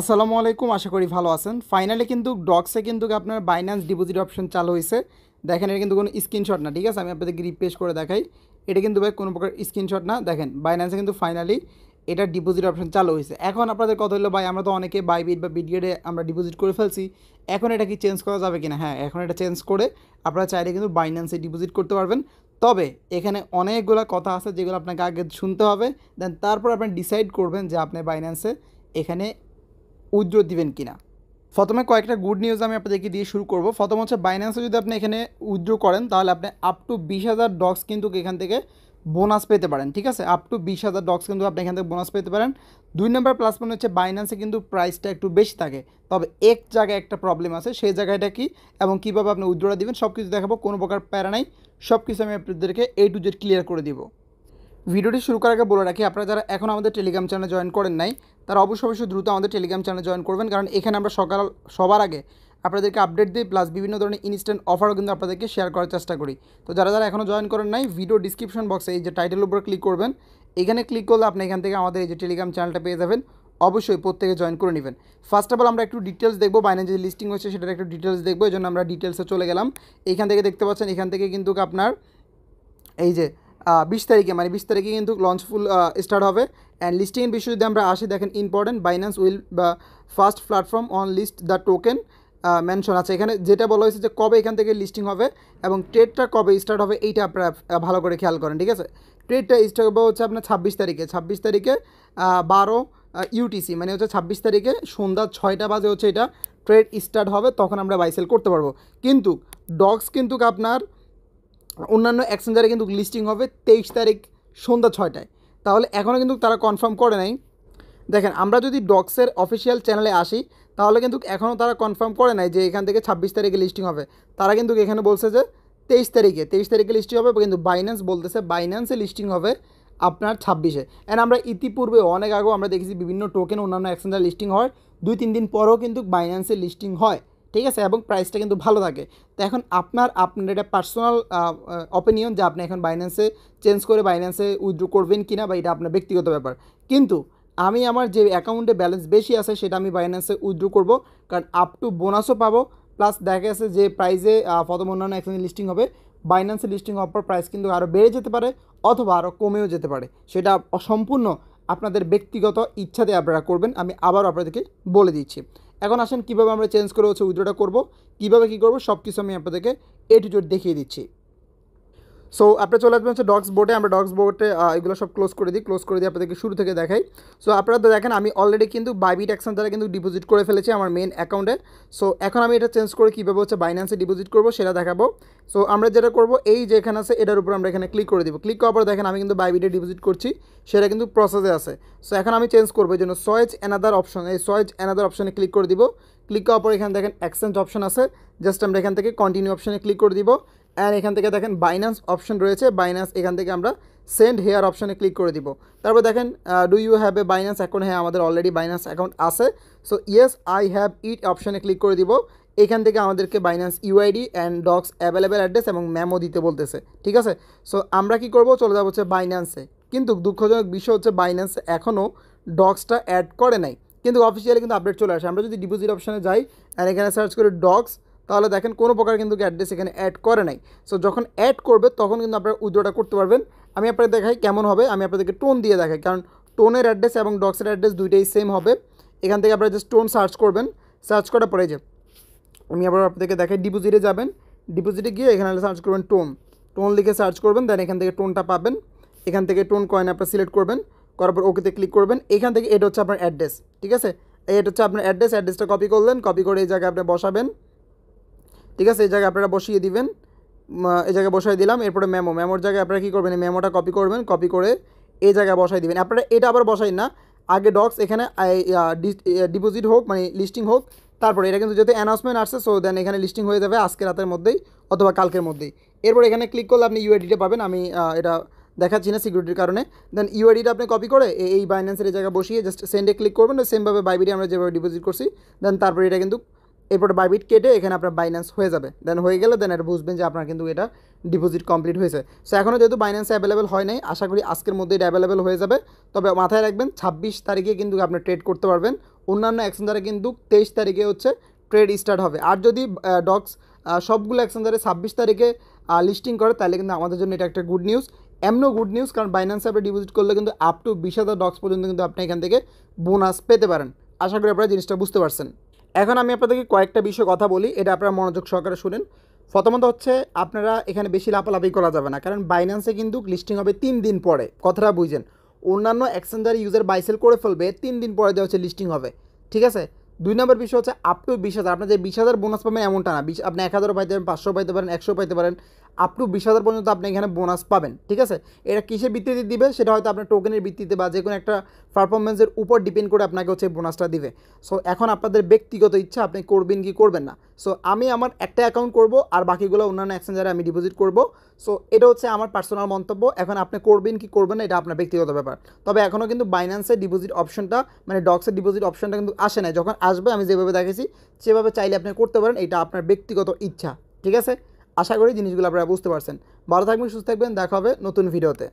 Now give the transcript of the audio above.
আসসালামু আলাইকুম, আশা করি ভালো আছেন। ফাইনালি কিন্তু ডক্সে কিন্তু আপনার বাইন্যান্স ডিপোজিট অপশন চালু হয়েছে। দেখেন এটা কিন্তু কোনো স্ক্রিনশট না, ঠিক আছে? আমি আপনাদেরকে রিপ্লেস করে দেখাই। এটা কিন্তু ভাই কোনো প্রকার স্ক্রিনশট না। দেখেন বাইন্যান্সে কিন্তু ফাইনালি এটা ডিপোজিট অপশন চালু হয়েছে। এখন আপনাদের কথা হলো ভাই, আমরা তো অনেকে বাইবিট বা বিটগেটে আমরা ডিপোজিট করে ফেলছি। এখন এটা কি চেঞ্জ করা যাবে কিনা? হ্যাঁ, এখন এটা চেঞ্জ করে আপনারা চাইলে কিন্তু বাইন্যান্সে ডিপোজিট করতে পারবেন। তবে এখানে অনেকগুলো কথা আছে যেগুলো আপনাকে আগে শুনতে হবে, দেন তারপর আপনি ডিসাইড করবেন যে আপনি বাইন্যান্সে এখানে উইথড্র দিবেন কিনা। প্রথমে কয়েকটা গুড নিউজ আমি আপনাদেরকে দিয়ে শুরু করব। প্রথম হচ্ছে বাইন্যান্সে যদি আপনি এখানে উইথড্র করেন তাহলে আপনি আপ টু 20,000 ডক্স কিন্তু এখান থেকে বোনাস পেতে পারেন, ঠিক আছে? আপ টু 20,000 ডক্স কিন্তু আপনি এখান থেকে বোনাস পেতে পারেন। 2 নম্বর প্লাস পয়েন্ট হচ্ছে বাইন্যান্সে কিন্তু প্রাইসটা একটু বেশি থাকে, তবে এক জায়গায় একটা প্রবলেম আছে। সেই জায়গাটা কি এবং কীভাবে আপনি উইথড্রটা দিবেন সব কিছু দেখাবো, কোনো প্রকার প্যারা নাই। সব কিছু আমি আপনাদেরকে A to Z ক্লিয়ার করে দিব। ভিডিওটি শুরু করার আগে বলে রাখি, আপনারা যারা এখন আমাদের টেলিগ্রাম চ্যানেলে জয়েন করেন নাই তারা অবশ্যই দ্রুত আমাদের টেলিগ্রাম চ্যানেলে জয়েন করবেন, কারণ এখানে আমরা সবার আগে আপনাদেরকে আপডেট দিই, প্লাস বিভিন্ন ধরনের ইনস্ট্যান্ট অফারও কিন্তু আপনাদেরকে শেয়ার করার চেষ্টা করি। তো যারা যারা এখনও জয়েন করেন নাই, ভিডিও ডিসক্রিপশন বক্সে এই যে টাইটেলের উপর ক্লিক করবেন, এখানে ক্লিক করলে আপনি এখান থেকে আমাদের এই যে টেলিগ্রাম চ্যানেলটা পেয়ে যাবেন। অবশ্যই প্রত্যেকে জয়েন করে নেবেন। ফার্স্ট অফ অল আমরা একটু ডিটেলস দেখবো, বাইন্যান্স যে লিস্টিং হয়েছে সেটার একটু ডিটেলস দেখবো। এই জন্য আমরা ডিটেলসে চলে গেলাম। এইখান থেকে দেখতে পাচ্ছেন, এখান থেকে কিন্তু আপনার এই যে 20 তারিখে, মানে 20 তারিখে কিন্তু লঞ্চ ফুল স্টার্ট হবে। অ্যান্ড লিস্টিংয়ের বিষয়ে যদি আমরা আসি, দেখেন important, Binance will be first platform on list the token mention আছে। এখানে যেটা বলা হয়েছে যে কবে এখান থেকে লিস্টিং হবে এবং ট্রেডটা কবে স্টার্ট হবে, এইটা আপনারা ভালো করে খেয়াল করেন, ঠিক আছে? ট্রেডটা স্টার্ট হবে হচ্ছে আপনার 26 তারিখে 12 ইউটিসি, মানে হচ্ছে 26 তারিখে সন্ধ্যা 6টা বাজে হচ্ছে এটা ট্রেড স্টার্ট হবে, তখন আমরা বাইসেল করতে পারবো। কিন্তু ডক্স কিন্তু আপনার অন্যান্য এক্সচেঞ্জারে কিন্তু লিস্টিং হবে 23 তারিখ সন্ধ্যা 6টায়। তাহলে এখনও কিন্তু তারা কনফার্ম করে নাই। দেখেন, আমরা যদি ডক্সের অফিসিয়াল চ্যানেলে আসি তাহলে কিন্তু এখনও তারা কনফার্ম করে নাই যে এখান থেকে 26 তারিখে লিস্টিং হবে। তারা কিন্তু এখানে বলছে যে 23 তারিখে লিস্টিং হবে, কিন্তু বাইন্যান্স বলতেছে বাইন্যান্সে লিস্টিং হবে আপনার 26-এ। অ্যান্ড আমরা ইতিপূর্বে অনেক আগেও আমরা দেখেছি বিভিন্ন টোকেন অন্যান্য এক্সচেঞ্জার লিস্টিং হয় 2-3 দিন পরেও কিন্তু বাইন্যান্সে লিস্টিং হয়, ঠিক আছে? এবং প্রাইসটা কিন্তু ভালো থাকে। তো এখন আপনার এটা পার্সোনাল অপিনিয়ন যে আপনি এখন বাইন্যান্সে চেঞ্জ করে বাইন্যান্সে উইথড্র করবেন কিনা, বা এটা আপনার ব্যক্তিগত ব্যাপার। কিন্তু আমি আমার যে অ্যাকাউন্টে ব্যালেন্স বেশি আছে সেটা আমি বাইন্যান্সে উইথড্র করব, কারণ আপ টু বোনাসও পাবো। প্লাস দেখা গেছে যে প্রাইসে প্রথম অন্যান্য এক্সচেঞ্জে লিস্টিং হবে, বাইন্যান্সে লিস্টিং হওয়ার পর প্রাইস কিন্তু আরও বেড়ে যেতে পারে অথবা আরও কমেও যেতে পারে। সেটা সম্পূর্ণ আপনাদের ব্যক্তিগত ইচ্ছাতে আপনারা করবেন, আমি আবারও আপনাদেরকে বলে দিচ্ছি। এখন আসেন কীভাবে আমরা চেঞ্জ করে হচ্ছে উইথড্রটা করবো, কীভাবে কী করবো সব কিছু আমি আপনাদেরকে A to Z দেখিয়ে দিচ্ছি। সো আপনারা চলে আসবেন হচ্ছে ডক্স বোর্ডে। আমরা ডক্স বোর্ডে এগুলো সব ক্লোজ করে দিই আপনাদেরকে শুরু থেকে দেখাই। সো আপনারা তো দেখেন আমি অলরেডি কিন্তু বাইবিট এক্সচেঞ্জারে কিন্তু ডিপোজিট করে ফেলেছি আমার মেন অ্যাকাউন্টে। সো এখন আমি এটা চেঞ্জ করে কীভাবে হচ্ছে বাইন্যান্সে ডিপোজিট করবো সেটা দেখাবো। সো আমরা যেটা করবো, এই যে এখানে আছে এটার উপর আমরা এখানে ক্লিক করে দিব। ক্লিক করার পর দেখেন আমি কিন্তু বাইবিটে ডিপোজিট করছি, সেটা কিন্তু প্রসেসে আছে। সো এখন আমি চেঞ্জ করবো, এই জন্য সয়েজ অ্যানাদার অপশন, এই সয়েজ অ্যানাদার অপশনে ক্লিক করে দিব। ক্লিক করার পর এখানে দেখেন এক্সচেঞ্জ অপশন আছে, জাস্ট আমরা এখান থেকে কন্টিনিউ অপশনে ক্লিক করে দিব। অ্যান্ড এখান থেকে দেখেন বাইন্যান্স অপশন রয়েছে, বাইন্যান্স এখান থেকে আমরা সেন্ড হেয়ার অপশনে ক্লিক করে দিব। তারপর দেখেন do you have a Binance account, হ্যাঁ আমাদের অলরেডি বাইন্যান্স অ্যাকাউন্ট আছে। So yes I have it অপশনে ক্লিক করে দিব। এখান থেকে আমাদেরকে Binance UID and docs available address এবং মেমো দিতে বলতেছে, ঠিক আছে? সো আমরা কি করব, চলে যাবো হচ্ছে বাইন্যান্সে। কিন্তু দুঃখজনক বিষয় হচ্ছে বাইন্যান্স এখনও ডক্সটা অ্যাড করে নাই, কিন্তু অফিসিয়ালি কিন্তু আপডেট চলে আসে। আমরা যদি ডিপোজিট অপশনে যাই আর এখানে সার্চ করি ডক্স, তাহলে দেখেন কোনো প্রকার কিন্তু অ্যাড্রেস এখানে অ্যাড করে নাই। সো যখন অ্যাড করবে তখন কিন্তু আপনারা উইথড্রটা করতে পারবেন। আমি আপনাদের দেখাই কেমন হবে, আমি আপনাদেরকে টোন দিয়ে দেখাই, কারণ টোনের অ্যাড্রেস এবং ডক্সের অ্যাড্রেস দুইটাই সেম হবে। এখান থেকে আপনারা জাস্ট টোন সার্চ করবেন, সার্চ করার পরে যে আমি আবার আপনাদেরকে দেখাই, ডিপোজিটে যাবেন, ডিপোজিটে গিয়ে এখানে সার্চ করবেন টোন, টোন লিখে সার্চ করবেন, দেন এখান থেকে টোনটা পাবেন। এখান থেকে টোন কয়েন আপনারা সিলেক্ট করবেন, করার পর ওকেতে ক্লিক করবেন। এখান থেকে এটা হচ্ছে আপনার অ্যাড্রেস, ঠিক আছে? এটা হচ্ছে আপনার অ্যাড্রেসটা কপি করলেন, কপি করে এই জায়গায় আপনি বসাবেন, ঠিক আছে? এই জায়গায় আপনারা বসিয়ে দিবেন, এই জায়গায় বসাই দিলাম। এরপরে মেমোর জায়গায় আপনারা কী করবেন, এই মেমোটা কপি করবেন, কপি করে এই জায়গায় বসাই দিবেন। আপনারা এটা আবার বসাই না, আগে ডক্স এখানে ডিপোজিট হোক, মানে লিস্টিং হোক, তারপরে এটা কিন্তু যেহেতু অ্যানাউন্সমেন্ট আসছে, সো দেন এখানে লিস্টিং হয়ে যাবে আজকে রাতের মধ্যেই অথবা কালকের মধ্যেই। এরপর এখানে ক্লিক করলে আপনি ইউআইডিটা পাবেন, আমি এটা দেখাচ্ছি না সিকিউরিটির কারণে। দেন ইউআইডিটা আপনি কপি করে এই বাইন্যান্সের এই জায়গায় বসিয়ে জাস্ট সেন্ডে ক্লিক করবেন, সেমভাবে বাইবিটে আমরা যেভাবে ডিপোজিট করছি। দেন তারপরে এটা কিন্তু এরপরে বাইবিট কেটে এখানে আপনার বাইন্যান্স হয়ে যাবে। দেন হয়ে গেলে দেন এটা বুঝবেন যে আপনার কিন্তু এটা ডিপোজিট কমপ্লিট হয়েছে। সো এখনও যেহেতু বাইন্যান্স অ্যাভেলেবেল হয় নাই, আশা করি আজকের মধ্যে এটা অ্যাভেলেবেল হয়ে যাবে। তবে মাথায় রাখবেন 26 তারিখে কিন্তু আপনি ট্রেড করতে পারবেন, অন্যান্য এক্সচেঞ্জারে কিন্তু 23 তারিখে হচ্ছে ট্রেড স্টার্ট হবে। আর যদি ডক্স সবগুলো এক্সচেঞ্জারে 26 তারিখে লিস্টিং করে তাহলে কিন্তু আমাদের জন্য এটা একটা গুড নিউজ, এমনও গুড নিউজ, কারণ বাইন্যান্সে আপনি ডিপোজিট করলে কিন্তু আপ টু 20,000 ডক্স পর্যন্ত কিন্তু আপনি এখান থেকে বোনাস পেতে পারেন। আশা করি আপনারা জিনিসটা বুঝতে পারছেন। এখন আমি আপনাদেরকে কয়েকটা বিষয় কথা বলি, এটা আপনারা মনোযোগ সহকারে শুনেন। প্রথমত হচ্ছে আপনারা এখানে বেশি লাফালাফি করা যাবে না, কারণ বাইন্যান্সে কিন্তু লিস্টিং হবে 3 দিন পরে, কথাটা বুঝেন। অন্যান্য এক্সচেঞ্জার ইউজার বাইসেল করে ফেলবে 3 দিন পরে দেওয়া হচ্ছে লিস্টিং হবে, ঠিক আছে। 2 নম্বর বিষয় হচ্ছে আপ টু 20,000, আপনার যে 20,000 বোনাস পাবেন এমনটা না, আপনি 1,000 পাইতে পারেন, 500 পাইতে পারেন, 100 পাইতে পারেন, আপ টু 20,000 পর্যন্ত আপনি এখানে বোনাস পাবেন, ঠিক আছে। এটা কিসের ভিত্তিতে দিবে সেটা হয়তো আপনার টোকেনের ভিত্তিতে বা যে কোনো একটা পারফরমেন্সের উপর ডিপেন্ড করে আপনাকে হচ্ছে বোনাসটা দিবে। সো এখন আপনাদের ব্যক্তিগত ইচ্ছা আপনি করবেন কি করবেন না। সো আমি আমার একটা অ্যাকাউন্ট করব আর বাকিগুলো অন্যান্য এক্সচেঞ্জারে আমি ডিপোজিট করব। সো এটা হচ্ছে আমার পার্সোনাল মন্তব্য। এখন আপনি করবেন কি করবেন না এটা আপনার ব্যক্তিগত ব্যাপার। তবে এখনও কিন্তু বাইন্যান্সের ডিপোজিট অপশনটা মানে ডক্সের ডিপোজিট অপশনটা কিন্তু আসে নাই, যখন আসবে আমি যেভাবে দেখেছি সেভাবে চাইলে আপনি করতে পারেন, এটা আপনার ব্যক্তিগত ইচ্ছা, ঠিক আছে। আশা করি জিনিসগুলো আপনারা বুঝতে পারছেন। ভালো থাকবেন, সুস্থ থাকবেন, দেখা হবে নতুন ভিডিওতে।